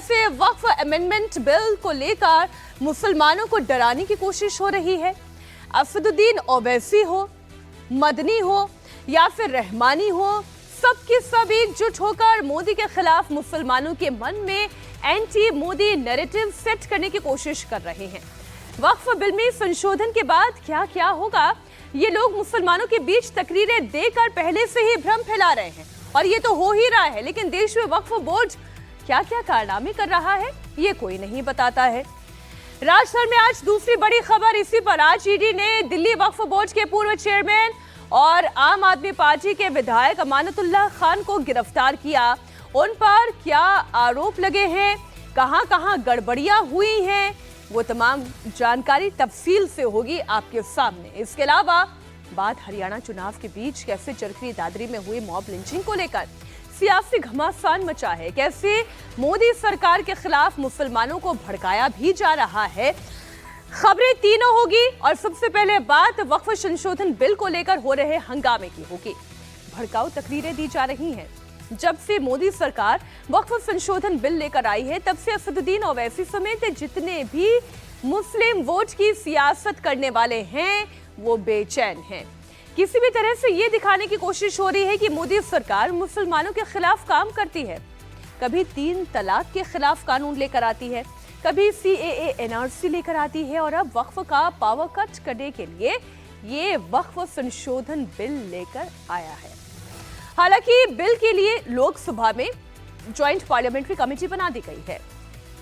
कैसे वक्फ amendment bill को लेकर मुसलमानों को डराने की कोशिश हो रही है। असदुद्दीन ओवैसी हो, मदनी हो या फिर रहमानी हो, सबके सब एकजुट होकर मोदी के खिलाफ मुसलमानों के मन में एंटी मोदी नैरेटिव सेट करने की कोशिश कर रहे हैं। वक्फ बिल में संशोधन के बाद क्या क्या होगा, ये लोग मुसलमानों के बीच तकरीरें देकर पहले से ही भ्रम फैला रहे हैं और ये तो हो ही रहा है, लेकिन देश में वक्फ बोर्ड क्या क्या कारनामे कर रहा है ये कोई नहीं बताता है। राजस्थान में आज दूसरी बड़ी खबर इसी पर। आज ईडी ने दिल्ली वक्फ बोर्ड के पूर्व चेयरमैन और आम आदमी पार्टी के विधायक अमानतुल्लाह खान को गिरफ्तार किया। उन पर क्या आरोप लगे हैं, कहां कहां गड़बड़ियां हुई हैं, वो तमाम जानकारी तफसील से होगी आपके सामने। इसके अलावा बात हरियाणा चुनाव के बीच कैसे चरखी दादरी में हुई मॉब लिंचिंग को लेकर सियासी घमासान मचा है, कैसे मोदी सरकार के खिलाफ मुसलमानों को भड़काया भी जा रहा है। खबरें तीनों होगी और सबसे पहले बात वक्फ संशोधन बिल को लेकर हो रहे हंगामे की होगी। भड़काऊ तकरीरें दी जा रही हैं। जब से मोदी सरकार वक्फ संशोधन बिल लेकर आई है, तब से असदुद्दीन ओवैसी समेत जितने भी मुस्लिम वोट की सियासत करने वाले हैं वो बेचैन हैं। किसी भी तरह से ये दिखाने की कोशिश हो रही है कि मोदी सरकार मुसलमानों के खिलाफ काम करती है। कभी 3 तलाक के खिलाफ कानून लेकर आती है, कभी CAA NRC लेकर आती है और अब वक्फ का पावर कट करने के लिए ये वक्फ संशोधन बिल लेकर आया है। हालांकि बिल के लिए लोकसभा में ज्वाइंट पार्लियामेंट्री कमेटी बना दी गई है,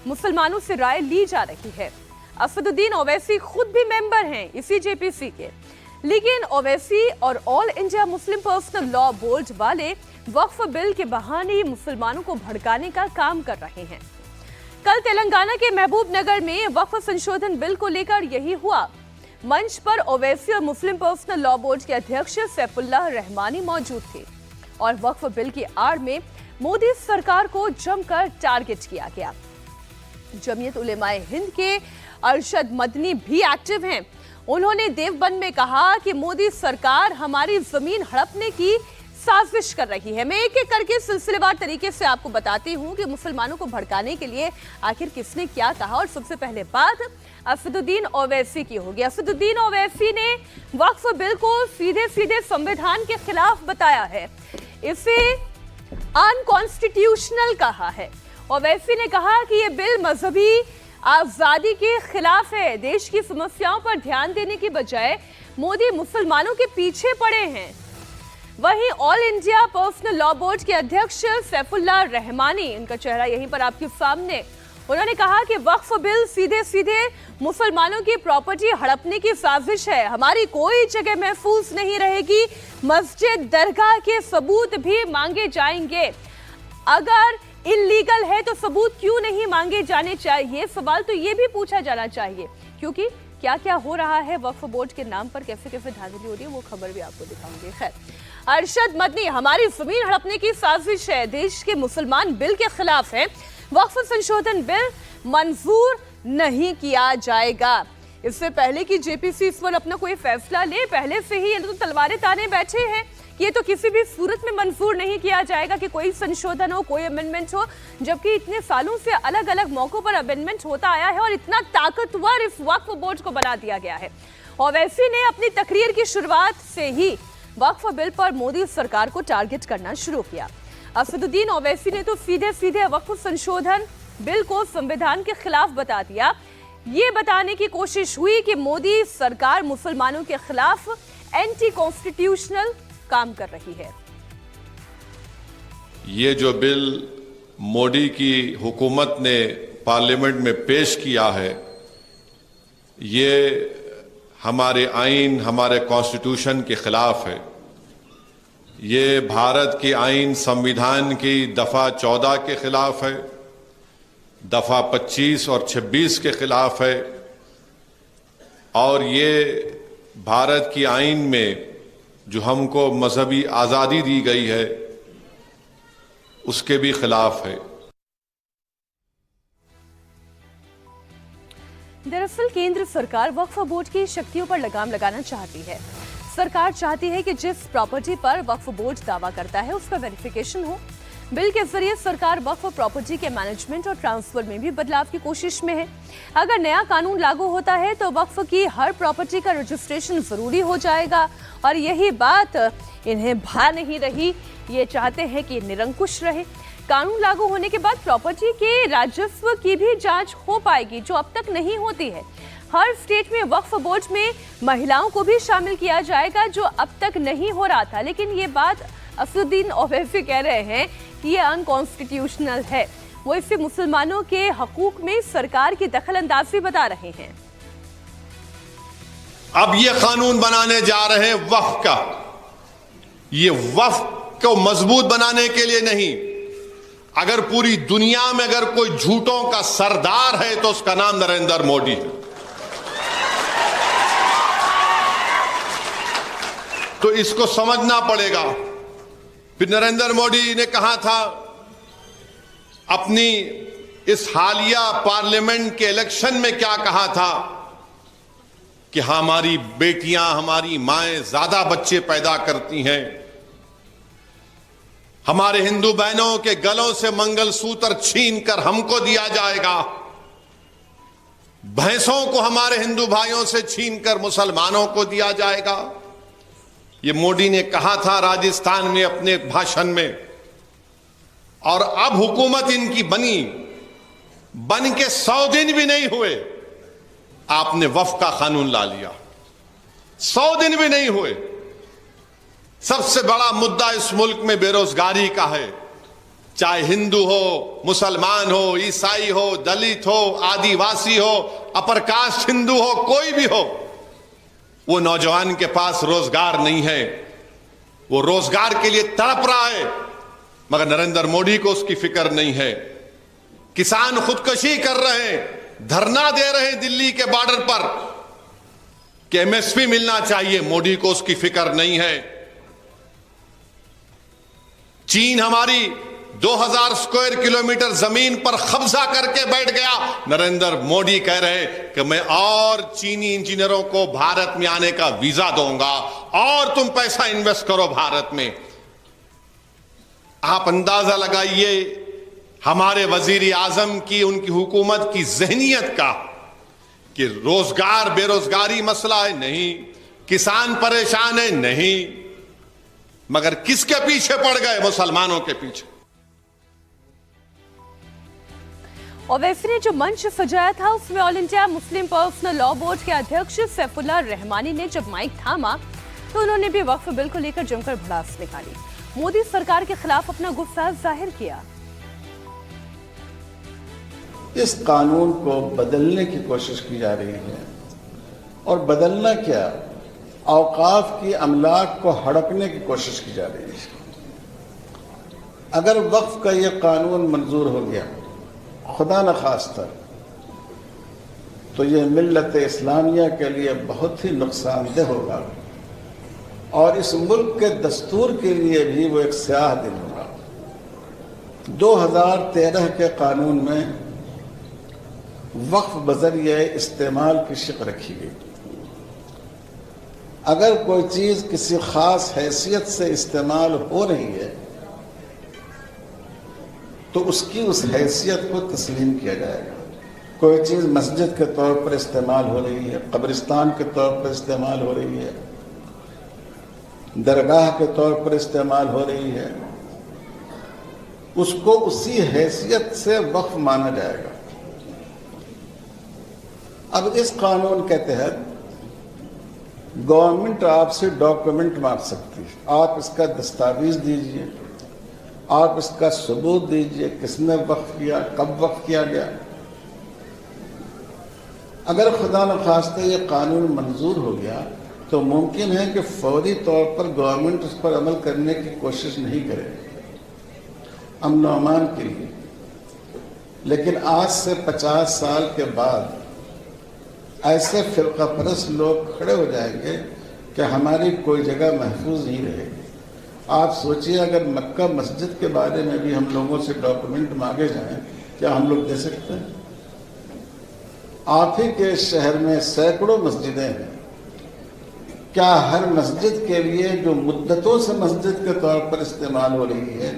मुसलमानों से राय ली जा रही है। असदुद्दीन ओवैसी खुद भी मेंबर हैं इसी JPC के, लेकिन ओवैसी और all India Muslim personal law board वाले वक्फ बिल के बहाने मुसलमानों को भड़काने का काम कर रहे हैं। कल तेलंगाना के महबूब नगर में वक्फ संशोधन बिल को लेकर यही हुआ। मंच पर ओवैसी और मुस्लिम पर्सनल लॉ बोर्ड के अध्यक्ष सैफुल्लाह रहमानी मौजूद थे और वक्फ बिल की आड़ में मोदी सरकार को जमकर टारगेट किया गया। जमीयत उलेमाए हिंद के अरशद मदनी भी एक्टिव हैं। उन्होंने देवबंद में कहा कि मोदी सरकार हमारी जमीन हड़पने की साजिश कर रही है। मैं एक एक करके सिलसिलेवार तरीके से आपको बताती हूं कि मुसलमानों को भड़काने के लिए आखिर किसने क्या कहा। और सबसे पहले बात असदुद्दीन ओवैसी की होगी। असदुद्दीन ओवैसी ने वक्फ बिल को सीधे सीधे संविधान के खिलाफ बताया है, इसे अनकॉन्स्टिट्यूशनल कहा है। ओवैसी ने कहा कि यह बिल मजहबी आजादी के खिलाफ है। देश की समस्याओं पर ध्यान देने की बजाय मोदी मुसलमानों के पीछे पड़े हैं। वहीं all India personal law board के अध्यक्ष सैफुल्लाह रहमानी, इनका चेहरा यहीं पर आपके सामने, उन्होंने कहा कि वक्फ बिल सीधे सीधे मुसलमानों की प्रॉपर्टी हड़पने की साजिश है। हमारी कोई जगह महफूज नहीं रहेगी। मस्जिद दरगाह के सबूत भी मांगे जाएंगे। अगर इल्लीगल है तो सबूत क्यों नहीं मांगे जाने चाहिए? सवाल तो ये भी पूछा जाना चाहिए, क्योंकि क्या क्या हो रहा है वक्फ बोर्ड के नाम पर, कैसे कैसे धांधली हो रही है, वो खबर भी आपको दिखाऊंगे। खैर, अरशद मदनी, हमारी जमीन हड़पने की साजिश है, देश के मुसलमान बिल के खिलाफ है, वक्फ संशोधन बिल मंजूर नहीं किया जाएगा। इससे पहले कि JPC इस पर अपना कोई फैसला ले, पहले से ही ये तो तलवारें ताने बैठे हैं कि ये तो किसी भी सूरत में मंजूर नहीं किया जाएगा कि कोई संशोधन हो, कोई अमेंडमेंट हो, जबकि इतने सालों से अलग अलग मौकों पर अमेंडमेंट होता आया है और इतना ताकतवर इस वक्फ बोर्ड को बना दिया गया है। ओवैसी ने अपनी तकरीर की शुरुआत से ही वक्फ बिल पर मोदी सरकार को टारगेट करना शुरू किया। असदुद्दीन ओवैसी ने तो सीधे सीधे वक्फ संशोधन बिल को संविधान के खिलाफ बता दिया। ये बताने की कोशिश हुई कि मोदी सरकार मुसलमानों के खिलाफ एंटी कॉन्स्टिट्यूशनल काम कर रही है। ये जो बिल मोदी की हुकूमत ने पार्लियामेंट में पेश किया है, ये हमारे आइन, हमारे कॉन्स्टिट्यूशन के खिलाफ है। ये भारत की आइन संविधान की दफा 14 के खिलाफ है, दफा 25 और 26 के खिलाफ है, और ये भारत की आइन में जो हमको मजहबी आजादी दी गई है उसके भी खिलाफ है। दरअसल केंद्र सरकार वक्फ बोर्ड की शक्तियों पर लगाम लगाना चाहती है। सरकार चाहती है कि जिस प्रॉपर्टी पर वक्फ बोर्ड दावा करता है उस पर वेरिफिकेशन हो, बिल के जरिए सरकार वक्फ प्रॉपर्टी के मैनेजमेंट और ट्रांसफर में भी बदलाव की कोशिश में है। अगर नया कानून लागू होता है तो वक्फ की हर प्रॉपर्टी का रजिस्ट्रेशन जरूरी हो जाएगा और यही बात इन्हें भा नहीं रही। ये चाहते हैं कि निरंकुश रहे। कानून लागू होने के बाद प्रॉपर्टी के राजस्व की भी जांच हो पाएगी, जो अब तक नहीं होती है। हर स्टेट में वक्फ बोर्ड में महिलाओं को भी शामिल किया जाएगा, जो अब तक नहीं हो रहा था। लेकिन ये बात असदुद्दीन ओवैसी कह रहे हैं कि ये अनकॉन्स्टिट्यूशनल है। वो इसे मुसलमानों के हकूक में सरकार की दखलंदाजी बता रहे हैं। अब ये कानून बनाने जा रहे हैं वक्फ का। ये वक्फ को मजबूत बनाने के लिए नहीं। अगर पूरी दुनिया में अगर कोई झूठों का सरदार है तो उसका नाम नरेंद्र मोदी है। तो इसको समझना पड़ेगा। फिर नरेंद्र मोदी ने कहा था अपनी इस हालिया पार्लियामेंट के इलेक्शन में, क्या कहा था कि हमारी बेटियां, हमारी माएं ज्यादा बच्चे पैदा करती हैं, हमारे हिंदू बहनों के गलों से मंगलसूत्र छीन कर हमको दिया जाएगा, भैंसों को हमारे हिंदू भाइयों से छीनकर मुसलमानों को दिया जाएगा। ये मोदी ने कहा था राजस्थान में अपने भाषण में। और अब हुकूमत इनकी बन के 100 दिन भी नहीं हुए, आपने वक्फ का कानून ला लिया। 100 दिन भी नहीं हुए। सबसे बड़ा मुद्दा इस मुल्क में बेरोजगारी का है। चाहे हिंदू हो, मुसलमान हो, ईसाई हो, दलित हो, आदिवासी हो, अपर कास्ट हिंदू हो, कोई भी हो, वो नौजवान के पास रोजगार नहीं है। वो रोजगार के लिए तड़प रहा है, मगर नरेंद्र मोदी को उसकी फिक्र नहीं है। किसान खुदकुशी कर रहे हैं, धरना दे रहे हैं दिल्ली के बॉर्डर पर कि एमएसपी मिलना चाहिए। मोदी को उसकी फिक्र नहीं है। चीन हमारी 2000 स्क्वायर किलोमीटर जमीन पर कब्जा करके बैठ गया। नरेंद्र मोदी कह रहे हैं कि मैं और चीनी इंजीनियरों को भारत में आने का वीजा दूंगा और तुम पैसा इन्वेस्ट करो भारत में। आप अंदाजा लगाइए हमारे वजीर आजम की, उनकी हुकूमत की जहनियत का, कि रोजगार बेरोजगारी मसला है नहीं, किसान परेशान है नहीं, मगर किसके पीछे पड़ गए? मुसलमानों के पीछे। ओवैसी ने जो मंच सजाया था उसमें all India Muslim personal law board के अध्यक्ष सैफुल्लाह रहमानी ने जब माइक थामा तो उन्होंने भी वक्फ बिल को लेकर जमकर भड़ास निकाली। मोदी सरकार के खिलाफ अपना गुस्सा जाहिर किया। इस कानून को बदलने की कोशिश की जा रही है, और बदलना क्या, औकाफ की अमलाक को हड़पने की कोशिश की जा रही है। अगर वक्फ का यह कानून मंजूर हो गया, खुदा न खास्ता, तो ये मिल्लत इस्लामिया के लिए बहुत ही नुकसानदेह होगा और इस मुल्क के दस्तूर के लिए भी वो एक स्याह दिन होगा। 2013 के कानून में वक्फ बजरिए इस्तेमाल की शिक रखी गई। अगर कोई चीज़ किसी ख़ास हैसियत से इस्तेमाल हो रही है तो उसकी उस हैसियत को तस्लीम किया जाएगा। कोई चीज़ मस्जिद के तौर पर इस्तेमाल हो रही है, कब्रिस्तान के तौर पर इस्तेमाल हो रही है, दरगाह के तौर पर इस्तेमाल हो रही है, उसको उसी हैसियत से वक्फ माना जाएगा। अब इस कानून के तहत गवर्नमेंट आपसे डॉक्यूमेंट मांग सकती है। आप इसका दस्तावेज दीजिए, आप इसका सबूत दीजिए, किसने वक्फ किया, कब वक्फ किया गया। अगर खुदा न खास्ते ये कानून मंजूर हो गया तो मुमकिन है कि फौरी तौर पर गवर्नमेंट उस पर अमल करने की कोशिश नहीं करे अमन व अमान के लिए। लेकिन आज से 50 साल के बाद ऐसे फिरका परस्त लोग खड़े हो जाएंगे कि हमारी कोई जगह महफूज नहीं रहेगी। आप सोचिए, अगर मक्का मस्जिद के बारे में भी हम लोगों से डॉक्यूमेंट मांगे जाएं, क्या हम लोग दे सकते हैं? आप ही के शहर में सैकड़ों मस्जिदें हैं। क्या हर मस्जिद के लिए जो मुद्दतों से मस्जिद के तौर पर इस्तेमाल हो रही है,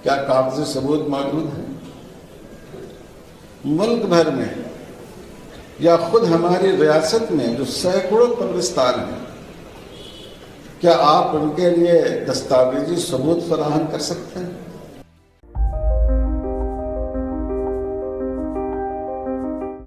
क्या कागजी सबूत मौजूद है? मुल्क भर में या खुद हमारी रियासत में जो सैकड़ों कब्रिस्तान हैं, क्या आप उनके लिए दस्तावेजी सबूत फराहम कर सकते हैं?